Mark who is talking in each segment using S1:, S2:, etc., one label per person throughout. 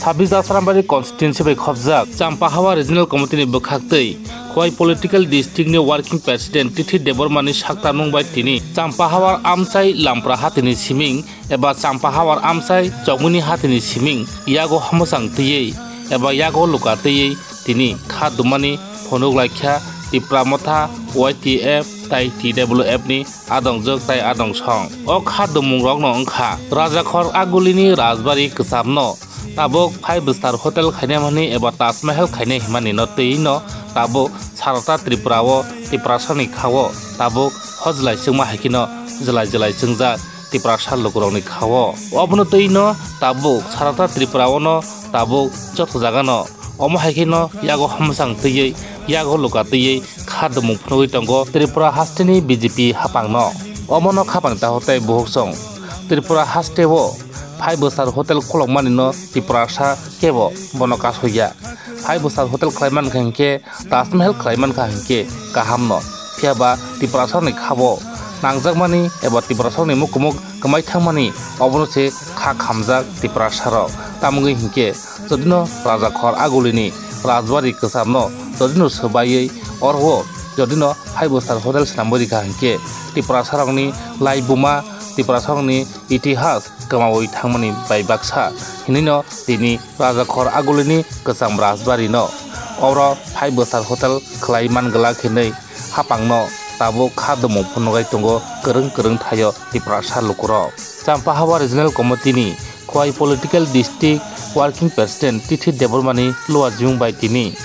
S1: 26 Asrambari constituency by khobjak Champahawa regional committee ni bokhaktei khoi political district ni working president Tithi Debormani saktanung bai tini Champahawa amchai lampra hatini siming eba Champahawa amchai chogmuni hatini siming yago hamosang tiyei eba yago luka tiyei tini khadumani phonuk laikha tipramotha YTF tai TWF ni adong jok tai adong song o khadumung rok no ongkha Rajakhor Agulini Rajbari Ksamno tabok 5-star hotel khainamani eba Taj Mahal khainai himani no teino tabok Sarata Tripura o Tiprasani khawo tabok hojlai singma hakino jelai singja Tiprasa lokuroni khawo obno teino tabok Sarata Tripura ono tabok joto jagano omo hakino yago hamsang teyei yago luka teyei khadumung phnoi tongo Tripura hasteni BJP hapangno omono khapangta hotai bohoksong Tripura hasteo 5-star hotel kolokmani no Tiprasa kebo bono kasoya 5-star hotel klaiman khanke Taj Mahal klaiman khanke kahamno phiaba Tiprasa ni khabo nangjakmani eba Tiprasa ni mukumuk kamai thangmani obono se kha khamjak Tiprasa ro tamungi hinke jodino Rajakhor Agulini Rajbari Ksamno jodino sobayei orho jodino 5-star hotel snambori khanke Tiprasa rokni laibuma Tiprasa ni itihas kamawi thangmani bai baksa hinino tini Rajakhor Agulini Ksam Rajbari no oro 5-star hotel khlaiman gala khinei hapangno tabo khadumung phunogai tongo kereng thayo Tiprasa lukuro Champahawa regional committee ni khoi political district working president Tithi Debormani luajung bai tini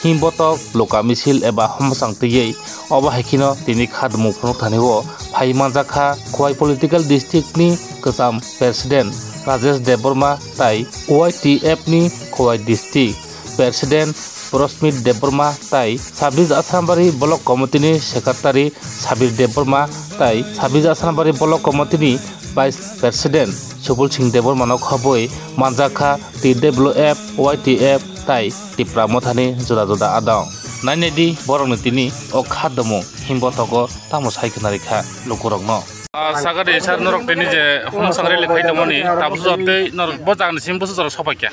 S1: himbotok loka misil eba homsang tiyei oba hakino tini khadumung phunok thanio phaimanjakha khoi political district ni Ksam president Rajesh Deborma tai YTF ni khoi district president Prosmit Deborma tai 26 Asrambari block committee ni secretary Sabir Deborma tai 26 Asrambari block committee ni vice president Subul Singh Deborma no khoboi manjakha TWF YTF tai Tipramothani joda adong nainedi borong tini o khadumung himbotogo tamo saikhnari kha lukurokno sagade sar norok tini je homsangre lekhai domoni tabsu jote norok bojang sim bosu jor sopakya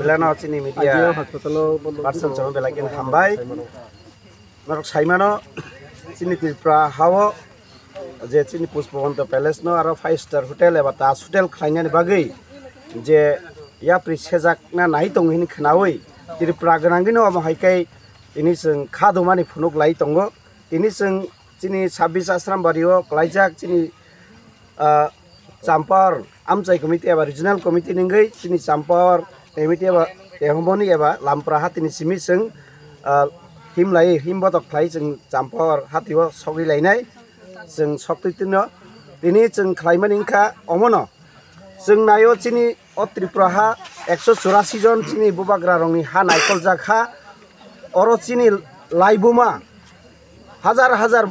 S2: lana chini media hospital person chong belakin hambai norok saimano chini Tripura hawo je chini Pushpabanta Palace no aro 5-star hotel eba Taj hotel khlainani bagai je ya prisejak na nai tong hin khnawi Tripura ganangino amo haikai ini sing khadumani phunuk lai tongo ini sing chini 26 Asrambari o klaijak chini Champar amchai committee eba regional committee ningai chini Champar committee eba tehomoni eba lampra hatini simi sing himlai himbotok khlai sing Champar hatiwo sogri lainai sing soktitino ini sing khlaimani ingkha omono sing nayo chini o Tripura ha 184 jon chini bubagra rongni ha naikol jakha oro chini laibuma hajar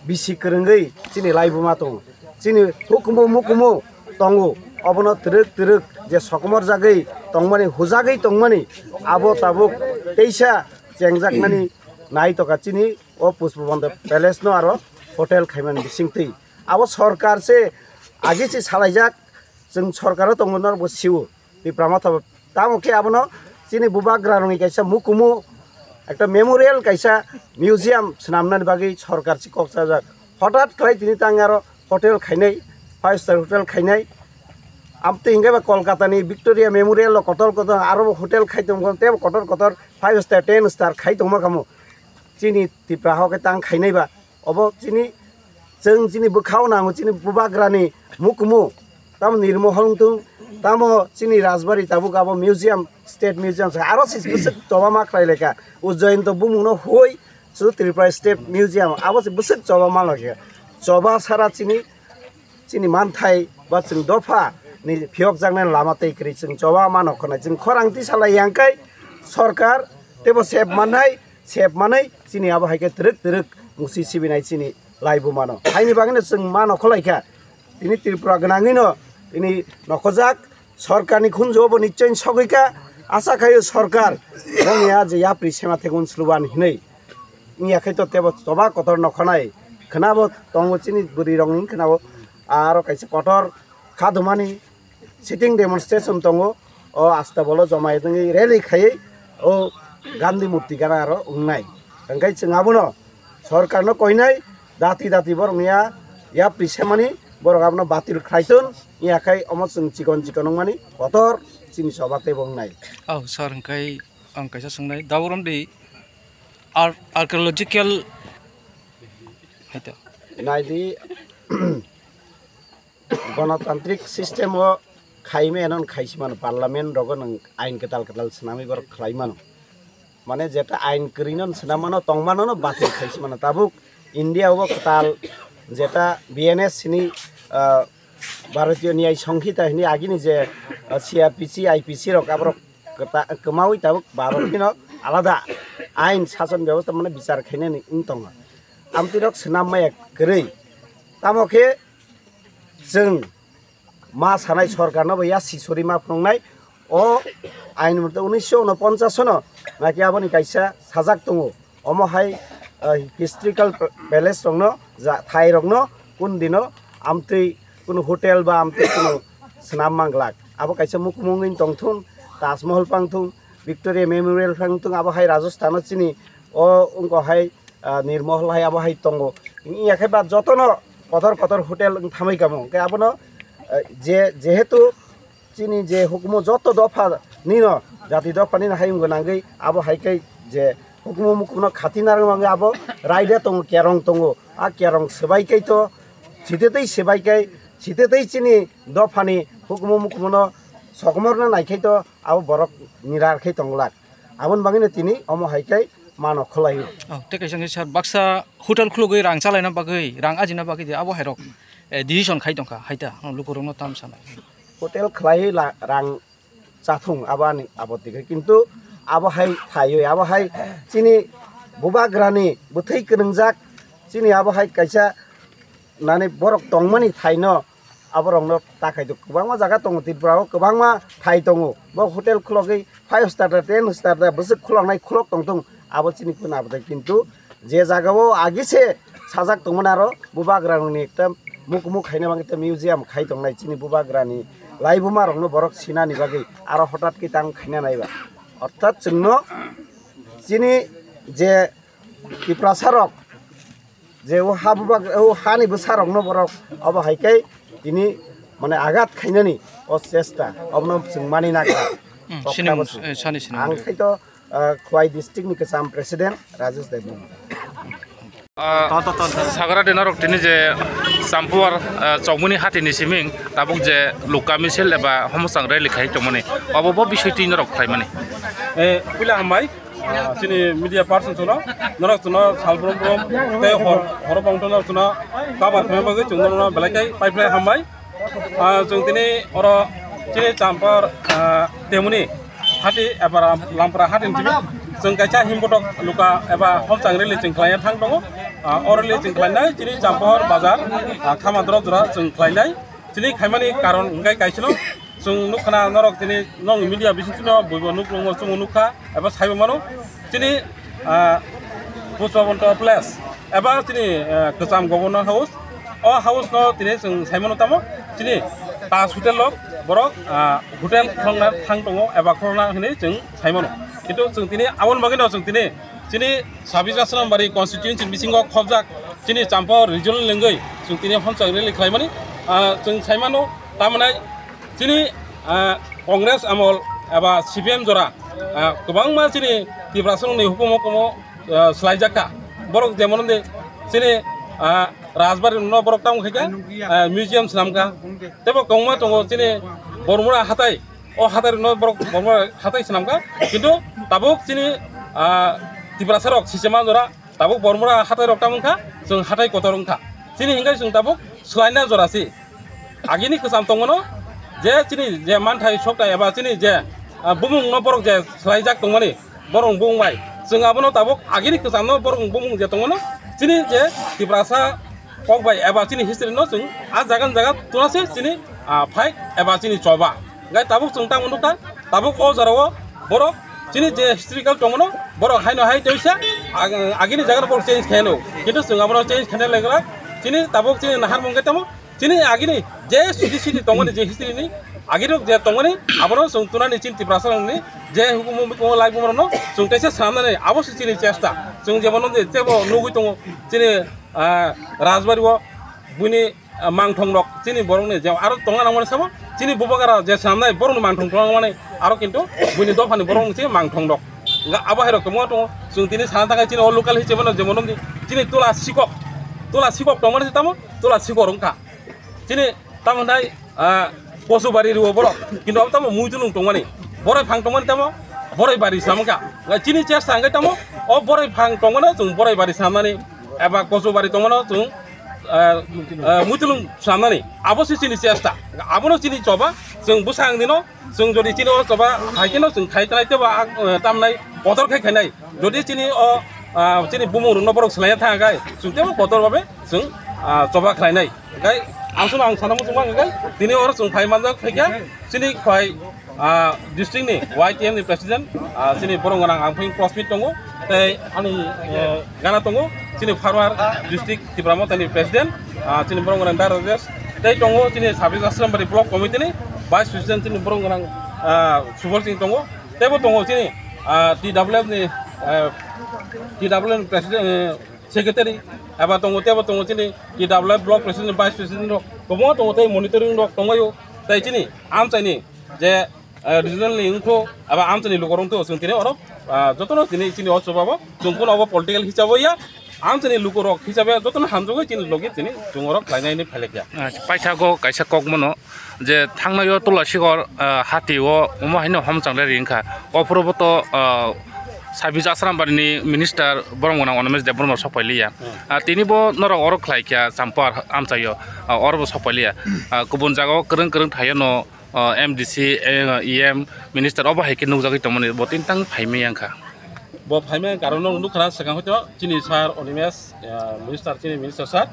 S2: bisi kerengai chini laibuma tong chini hukumu tongo obono truk je sokmor jagai tongmani hujagai tongmani abo tabuk teisa chengjak nai toka chini o Pushpabanta Palace no aro hotel khaiman bisingtei abo sarkar se age se salaijak जों सरकारो तंगनर बसिउ बिप्रामथ तामके आबनो चिनि बुबाग्रा रंगि काइसा मुकुमु एकटा memorial काइसा museum सनामनानि बागै सरकार सि कक्साजाक हठात क्लाइ तिनि तांगारो होटेल खाइनाय 5-star होटेल खाइनाय आमते इंगाबा कलकातानि विक्टोरिया मेमोरियल कतर आरो होटेल खाइतम ते कतर 5-star 10-star खाइतम कामु चिनि तिप्रा हके तां खाइनायबा अब चिनि जों चिनि बोखाव नांगो चिनि बुबाग्रानि मुकुमु tam nirmohon tung tamo chini Rajbari tabuk abo museum state museum aro sis busuk choba ma khlai leka Ujjain to bumung no hoi chu Tripura state museum abo busuk choba ma lage choba sara chini manthai ba chung dofa ni phiok jangna lama tei kri chung choba ma no khona chung khorang ti sala yangkai sarkar tebo sep manai chini abo haike truk musi sibinai chini laibu mano haini bangene chung ma no kholaika ini Tripura ganangino ini nokojak सरकारनि खुनजोबो निश्चय सगैका आशा खायो सरकार रंगिया जे या प्रिसेमा थेगुन स्लुबान हिनै इया खैतो तेबो तबा Qatar नखनाय खनाबो तंगो चिनि बुरि रंगिन खनाबो आरो काइसे कटर खादुमानि सिटिं डेमोनस्ट्रेशन तंगो o asta bolo jomai dengi rally khai o Gandhi murti kana aro ungnai engkai chengabono sarkar no koinai dati borok niya ya prisemani borok abno batil khaitun ya khai omo chung chikon mani kotor chini sobate bongnai
S3: sir engkai ang kaisa songnai daworam di archaeological haita
S2: nai di গণতান্ত্রিক system ও Jaime এনন খাইছিমানো parliament rogan আইন কেতাল সেনামি বর খাইমানো মানে যেটা আইন করিনন সেনামানো তংমানো বাতিল খাইছিমানো তাবুক India ও কেতাল যেটা BNS সিনি ভারতীয় ন্যায় সংহিতা হিনি আগিনি যে সিআরপিসি আইপিসি রক আবর কমাউই তাবুক ভারতনিনো আলাদা আইন শাসন ব্যবস্থা মানে বিচার খাইনে ইংতং আমতিরক সেনামায়া গরৈ তামকে जों मा सानाय सरकारनो बैया सिसरि मा फंनाय ओ आइन मते 1949 नो नाकि आबनि काइसा साजाक दङ अमहाय हिस्ट्रिकल पैलेस दंनो जा थाइ रंनो कुन दिनो आमतै कुन होटेल बा आमतै कुन स्नाम मांगलाक आबो काइसा मुखमुंगिन तंथुन ताजमहल पांथुन विक्टोरिया मेमोरियल पांथुन आबो हाय राजस्थान चिनि ओ उनको हाय निर्महल हाय आबो हाय तंगो इयाखे बा जतनो कतर होटेल थामै कामो के आबनो जेहेतु चिनी जे हुकुमो जत दफा निनो जाति दफा निनो हायम गोनांगै आबो हायकै जे हुकुमो मुकुमनो खातिनार मांगे आबो रायदे तंग केरं तंगो आ केरं सबाइकै तो सितेतै चिनी दफानि हुकुमो मुकुमनो सकमरना नायकै तो आबो बरक निरारखै तंगलाक आबन बांगिनो तिनि अमो हायकै मानो खलायो
S3: ते kaisa sir baksa hotel khulugoi rang chalaina bagai rang ajina bagai abo hairok decision khai dongka haita lukurongno tam sanai
S2: hotel khlai rang chathung abani abotikai kintu abo hai thayo abo hai chini bubagrani buthai krengjak chini abo hai kaisa nani borok tongmani thaino aborongno takai do kubangma jaga tongo tirpurao kubangma thai tongo bo hotel khulogei 5 star 10 star busuk khulongnai khulok tongtung abo chini kuna abda kintu je jagao agise sajak tongmana aro bubagrani ekta मुख खाइना बांगे तो museum खाई तंगनाय चिनी बुबाग्रानी लाइबुमा रंगनो बरक सिनानि बागै आरो हठात कि तां खाइना नायबा अर्थात जोंनो चिनी जे किप्रासारक जे ओ हाबुबा ओ हानि बसारकनो बरक अब हाइकै दिनि माने आघात खाइनानि ओ चेष्टा अबनो जों मानि नागा आं खाइतो खुवाई डिस्ट्रिक्ट नि केसाम प्रेसिडेंट राजेश देबन
S1: सागरा देनारक तिनि जे सामपुआर चौमुनि हातिनि सिमिं ताबुक जे लुका मिसेल एबा हमसां रे लिखाय तमने अबब बिषय तिनरक खाय माने
S4: पुला हामबाय चिनि मिडिया पार्सन थुना नरक थुना सालब्रम ब्रम ते हर बांटना थुना काबार खमेबागै जोंना बेलायखाय पाइपलाइन हामबाय जों दिनै अर चिनि चाम्पार तेमुनि हाति एबा लामप्रा हातिनि तिमि जों गायसा हिमबटक लुका एबा हमसां रे लिथिं खायना थां दङ अरले जों खायनाय चिनि चाम्पार बाजार खामाद्र द्रा जों खायनाय चिनि खायमानि कारण गाय गायसिल जों नुखाना नरक दिनै नं मिडिया बिसिनो बयबो नुक्लङो जों नुखा एबा साइबो मानो दिनै पुष्पबन्त प्लेस एबा दिनै गोजाम गभर्नर हाउस अ हाउस न दिनै जों साइमनो तामो दिनै ताज होटेल बरक होटेल खंना थां दङ एबा खरना होनै जों साइमनो किन्तु जों दिनै आवन बागिनो जों दिनै दिनै 26 जासनबारि कन्स्टिट्युएन्सि बिसिङाव खबजाक दिनै चाम्पाव रिजनल लेंगै जों दिनै हमसां रे लिखायमानि जों साइमानो तामनाय दिनै कंग्रेस आमल एबा सिपिएम जरा गोबां मा दिनै तिब्रासननि हुकुमो स्लाइजाका बरक जेमन दिनै राजबारि न बरक ताम खायका म्यूजियम नामका तेबो गंमा दङ दिनै बरमुरा हाथाय अ हाथाय न बरक बरमुरा हाथाय नामका किन्तु ताबुक दिनै तिब्रासरक सिसेमा जरा ताबुक बरमुरा हाथाय रक्तामखा जों हाथाय कतरंखा दिनै हिंगाय जों ताबुक स्लाइना जरासि आगिनि खोसाम दङनो जे चिनि जे मानथाय सकता एबा चिनि जे बुमुं न बरक जे स्लाइजाक दंमानि बरं बुंबाय जों आबनो ताबुक आगिनि खोसाम न बरं बुमुं जे दङनो चिनि जे तिब्रासा पकबाय एबा चिनि हिस्ट्री न जों आ जागान जागा तुनासे चिनि फाइक एबा चिनि चबा गाय ताबुक जों तामनुका ताबुक अ जराव बरक चिनि जे हिस्ट्रिकल दङनो बरक हायनो हाय तैसा आगिनि जागा बरक चेंज खायनो किन्तु जों आबनो चेंज खाने लागला चिनि ताबुक चिनि नाहार मंगे तामो चिनि आगिनि जे city दङनि J हिस्ट्रीनि agirok je tongani aboro sung tunani chin tiprasa ni je hukum ko lai bumono sung tese samne abo chini chesta sung je bonon je tebo nugui tongo chini rajbari wo buni mangthong rok chini borong ni je aro tonga namone sabo chini bubagara je samne borong mangthong tong mane aro kintu buni dofani borong chini mangthong rok nga abo hero ko mo to sung tini sana taka chini local hiche bono je bonon chini tola sikok tongmane tamo tola sikok rongka chini tamonai poso bari riwo boro kintu ab tamo muitulung tongmani borai phang tongmani tamo borai bari samka chini cher sangai tamo o borai phang tongmani sung borai bari samani eba poso bari tongmani sung muitulung samani abo chini chesta abono chini choba sung busang dino sung jodi chini o choba haikino sung khaitai teba tamnai botor khainai jodi chini o chini bumung no borok slaya thagai sung tebo botor babe sung choba khainai gai आंसुन आं साना मुसुमा गई दिनै और जों phi मानजा फैया सिनि phi district नि YTM नि president सिनि बरंगनां आं फै क्रसमिट दङ तै आंनि गाना दङ सिनि फारवार डिस्ट्रिक्ट तिब्रामो तानि प्रेसिडेंट सिनि बरंगनां डायरेक्टर तै दङ सिनि साबिस आश्रमबारि ब्लक कमिटि नि भाइस प्रेसिडेंट सिनि बरंगनां सुबल सिंह दङ तैबो दङ सिनि TWF नि president Secretary, about Tongo Chini, TWF block president, vice president, Tomoto, monitoring rock, Tongo, Taichini, Amtani, the regional info about Anthony Lucoronto, Suntino, Zotono, Chini also Baba, Tunkun over political Hisavoya, Anthony Lucoro, Hisabel, Zoton Hanzo, in Logitini, tomorrow, Kainani Palakia.
S1: Paitago, Kaisa Kogmono, the Tangayo Tulashigor, Hati, or Umahino Homsan Rinka, or Proboto. Sabis asram barni minister borong wana onames debor mo sopailia tini bo noro orok khlaikya sampar amchayo orbo sopailia kubun jago kereng thayo no MDC EM minister oba haike nujagi tomoni botin tang phaime yangkha
S4: bo phaime karono nukra sakang hoto chini sar onimes minister sar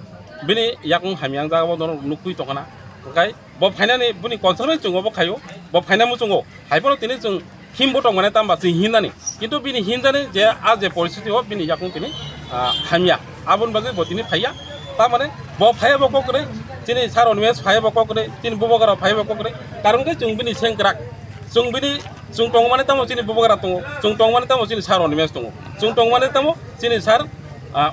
S4: bini yakung hamyang jago no nukui tokana kai bo phainani buni concern chungo bo khayo bo phainamu chungo haiboro tini chung him botong mana tambah sih hindani, itu bini hindani je aja polisi tu bini jakung bini hamya, abun bagi bot ini phaya, tamane bo phaya boko kore, sini saron mes phaya boko kore, sini bobo kara phaya boko kore, karung ke chung bini sengkerak, chung tong mana tamu sini bobo kara tungo, chung tong mana tamu sini saron mes tungo, chung tong mana tamu sini sar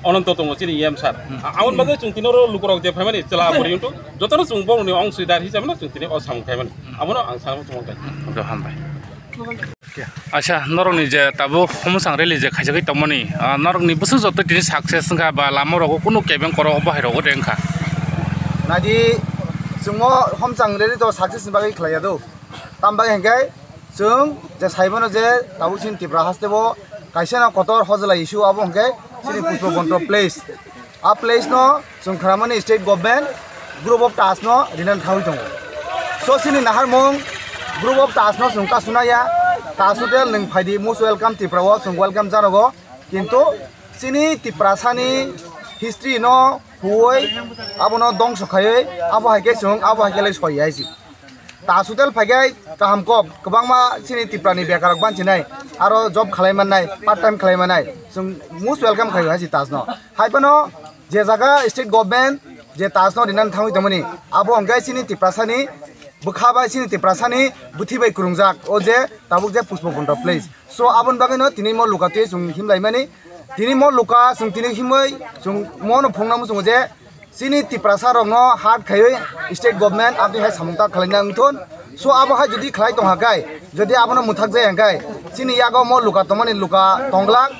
S4: ononto tungo sini yem sar, abun bagi chung tinoro lukurok je phaya ni celah bori untuk, jotono chung bong ni ong sudah hisap mana chung tini osam phaya ni, abuno angsam chung kai,
S1: udah hambai. Acha norong ni je tabu homusang reli je khajagai tomoni norong ni busu joto tini success nga ba lamo rogo kuno kebeng koro bahai rogo rengkha
S2: nadi sungo homsang reli to success bagai khlaya do tamba hengai sung je saibono je tabu sin tipra hastebo kaisena kotor hojla issue abo hengai sini pushpo bonto place a place no sung khramani state government group of task no rinan thawi tongo so sini nahar mong group of task no sungka sunaya Tasutel neng phadi most welcome tiprawo sung welcome janogo kintu sini tiprasani history no huoi abono dong sokhaye abo haike sung abo haike lai soi aisi Tasutel phagai kahamkop kabangma sini tiprani bekarak banchinai aro job khalaimanai part time khalaimanai sung most welcome khayo aisi tasno haibano je jaga state government je tasno dinan thangi tomani abo ongai sini tiprasani Bukhaba sini tiprasani buthibai kurungjak oje tabuk je pushpo bonto place so abon bagino tini mo lukate sung himlai mani tini mo luka sung tini himai sung mono phongnamu sung je sini tiprasa rong no hat khayoi state government abdi hai samungta khlaina ngthon so abo ha jodi khlai tong hakai jodi abono muthak jai hakai sini yago mo luka tomani luka tonglak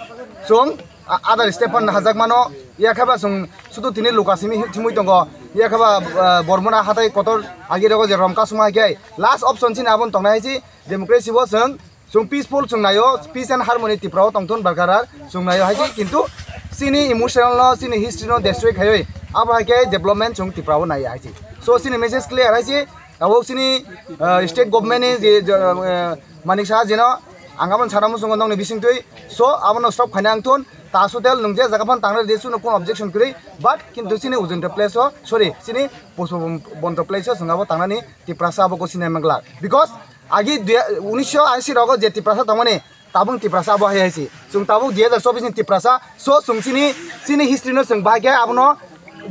S2: sung other Stephen Hazak mano yakhaba sung sudu tini luka simi thimui tongo yakhaba bormona hatai kotor agi rogo je romka suma gai last option sin abon tongnai si democracy bo sung peaceful sung nayo peace and harmony tiprao tongton barkarar sung nayo haji kintu sini emotional no sini history no destroy khayoi abo haike development sung tiprao nai haji so sini message clear haji abo sini state government ni je manik sa jeno angabon saramu sung nong ni bising tui so abono stop khanang thon Tasutel nungje jagapan tangre desu no kon objection kri but kintu sini ujunta place ho sorry sini pushpo bonto place sungabo tangnani tiprasa abo ko sini mangla because agi 1980 rogo je tiprasa tamane tabung tiprasa abo haisi sung tabung 2024 ni tiprasa so sung sini history no sung bagya abono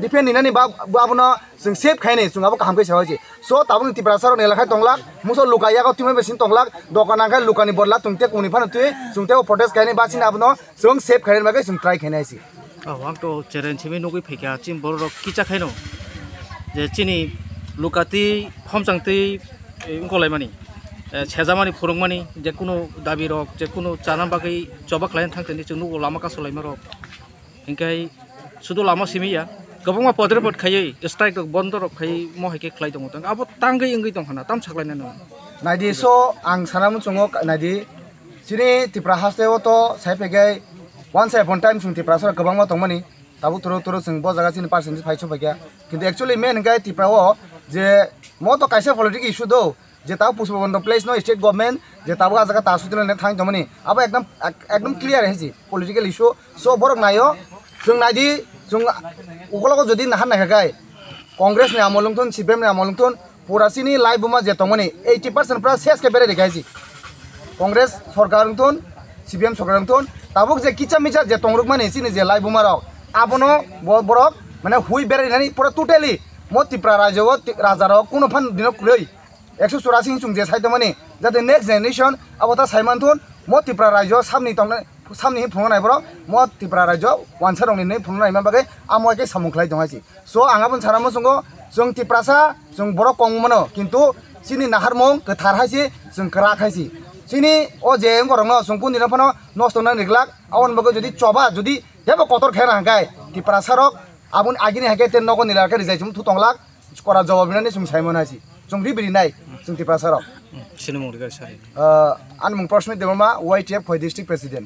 S2: defend निनानि बा आबोनो जों safe खायने जों आबो कामखै सावैसि सो ताबुनि तिप्रासार नेलाखाय तंलाक मुसो लुकायाखौ तिमै basin तंलाक दकानाखाय लुकानि बदला तुंते कुनि फानो तुइ जोंते protest खायने basin आबोनो जों सेफ खायने बागै जों ट्राइ खायनायसि
S3: आंथ' चेलेन्ज हिमै नगै फैखा चिन बर' किचा खायनो जे चिनि लुकाति हमजांतै गलायमानि सेजामानि फुरुंमानि जेकुनु दाबि रक जेकुनु जानान बागै जबा खालायनो थांथेनि जों नुगो लामा कासलायमा रक इंखाय सुदु लामा सिमिया गोबां पदरे पद खायै स्ट्राइक बन्द रक खायै महैके खालाय दङ तां आबो तांगै इंगै दं हाना ताम साखलायना न
S2: नायदि सो आं सानामु चंगो नायदि सिनि तिप्रा हास्तेव तो साइफेगै once upon time जों तिप्रासार गोबां दंमोनि ताबु तुरु तुरु जों ब जागा सिनि पार्सेन्टेज फाइसो फैया किन्तु एक्चुअली मेन गाय तिप्राओ जे म तो काइसे पॉलिटिक इशू दो जे ताबु पुष्पबन्ध प्लेस नो स्टेट गवर्नमेंट जे ताबु आजागा तासुतिने थां दमनि अब एकदम क्लियर हेजि पॉलिटिकल इशू सो बरक नायो जों नायदि जों उगलको जदि नाहान नायगाय कांग्रेस नि आमलंथन सीपीएम नि आमलंथन पुरासिनि लाइव बुमा जे तमनि 80% प्रा सेस के बेरे देखायसि कांग्रेस सरकारंथन सीपीएम सरकारंथन ताबुक जे किचा मिचा जे तंगरुक माने सिनि जे लाइव बुमा रक आबनो बरक माने हुइ बेरे पुरा टोटली म तिप्रा राज्यव राजा रक कुनो फान दिनो कुलै 184 जों जे साइदमनि जाते नेक्स्ट जेनेरेशन अबता साइमानथन म तिप्रा राज्य सामनि तंने सामनि फुंनाय बर म तिप्रा राज्य वानसा दंनि नै फुंनाय मा बागै आमोके सामुखलाय दंहासि सो आंगाबो सारामो संगो जों तिप्रासा जों बर कंमनो किन्तु सिनि नाहारमं गथार हासि जों कराखासि सिनि ओ जे गरंनो जों कुनि नफानो नस्त ना निगलाक आवन बगो जदि चबा जदि हेबो कतर खेरा हांगाय तिप्रासारक आबुन आगिनि हाके तेन नगो निलाके रिजाय जों थुतंलाक करा जवाब बिनानै जों साइमोनासि जों रिबिरि नाय जों तिप्रासारक
S3: सिनेमो रिगाय सारि
S2: आन मुं प्रश्न देबमा वाइटिएफ डिस्ट्रिक्ट प्रेसिडेंट